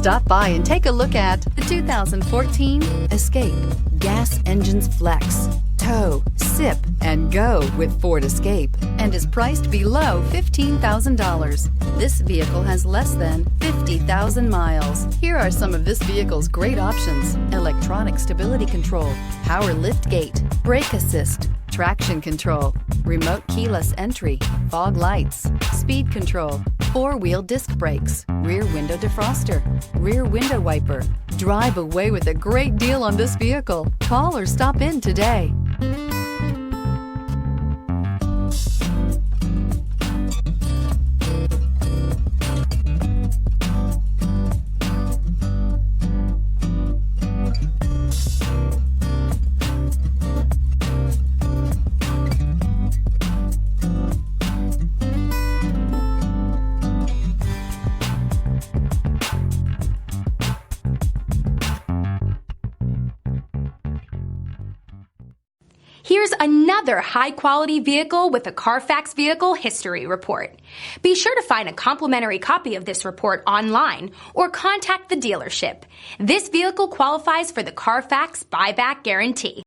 Stop by and take a look at the 2014 Escape. Gas engines flex, tow, sip, and go with Ford Escape, and is priced below $15,000. This vehicle has less than 50,000 miles. Here are some of this vehicle's great options: electronic stability control, power lift gate, brake assist, traction control, remote keyless entry, fog lights, speed control, four-wheel disc brakes, rear window defroster, rear window wiper. Drive away with a great deal on this vehicle. Call or stop in today. Here's another high-quality vehicle with a Carfax Vehicle History Report. Be sure to find a complimentary copy of this report online or contact the dealership. This vehicle qualifies for the Carfax Buyback Guarantee.